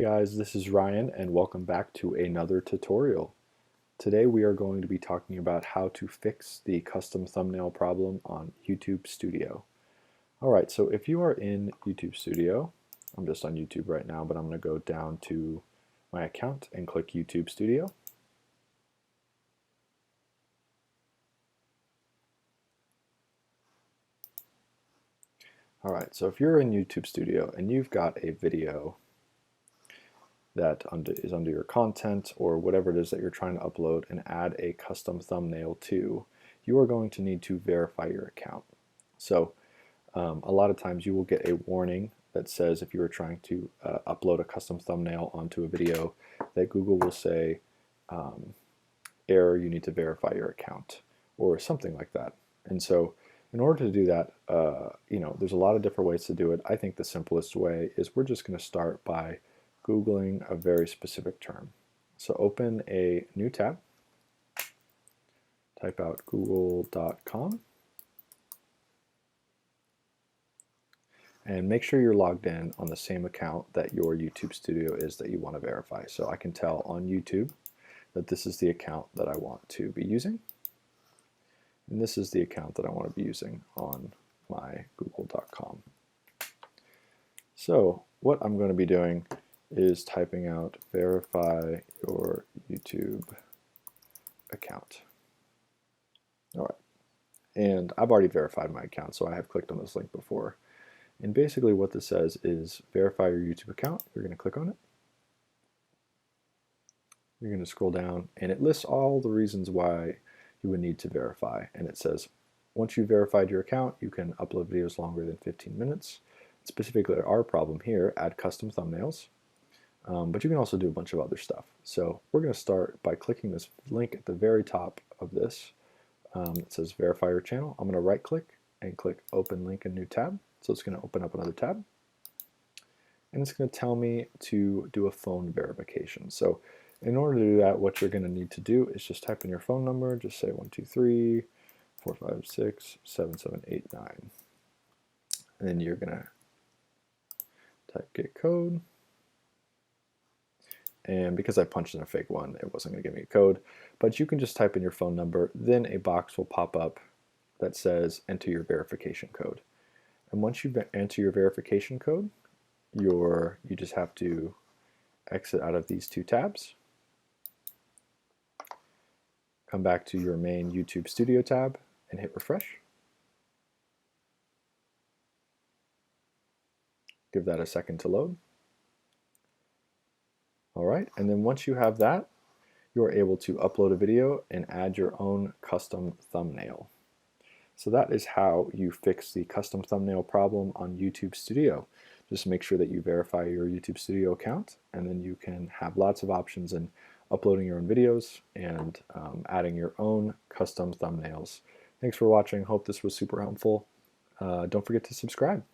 Hey guys, this is Ryan and welcome back to another tutorial. Today we are going to be talking about how to fix the custom thumbnail problem on YouTube Studio. Alright, so if you are in YouTube Studio, I'm just on YouTube right now, but I'm going to go down to my account and click YouTube Studio. Alright, so if you're in YouTube Studio and you've got a video that is under your content or whatever it is that you're trying to upload and add a custom thumbnail to, you are going to need to verify your account. So a lot of times you will get a warning that says if you are trying to upload a custom thumbnail onto a video that Google will say error, you need to verify your account or something like that. And so in order to do that, there's a lot of different ways to do it. I think the simplest way is we're just going to start by Googling a very specific term. So open a new tab, type out google.com, and make sure you're logged in on the same account that your YouTube Studio is that you want to verify. So I can tell on YouTube that this is the account that I want to be using, and this is the account that I want to be using on my google.com. So what I'm going to be doing is typing out verify your YouTube account. All right, and I've already verified my account, so I have clicked on this link before. And basically what this says is verify your YouTube account. You're going to click on it. You're going to scroll down, and it lists all the reasons why you would need to verify. And it says once you've verified your account, you can upload videos longer than 15 minutes. Specifically our problem here, add custom thumbnails. But you can also do a bunch of other stuff. So we're going to start by clicking this link at the very top of this. It says verify your channel. I'm going to right click and click open link in new tab. So it's going to open up another tab. And it's going to tell me to do a phone verification. So in order to do that, what you're going to need to do is just type in your phone number. Just say 123 456 7789. And then you're going to type get code. And because I punched in a fake one, it wasn't going to give me a code. But you can just type in your phone number, then a box will pop up that says enter your verification code. And once you enter your verification code, you just have to exit out of these two tabs, come back to your main YouTube Studio tab and hit refresh. Give that a second to load. All right, and then once you have that, you're able to upload a video and add your own custom thumbnail. So that is how you fix the custom thumbnail problem on YouTube Studio. Just make sure that you verify your YouTube Studio account, and then you can have lots of options in uploading your own videos and adding your own custom thumbnails. Thanks for watching. Hope this was super helpful. Don't forget to subscribe.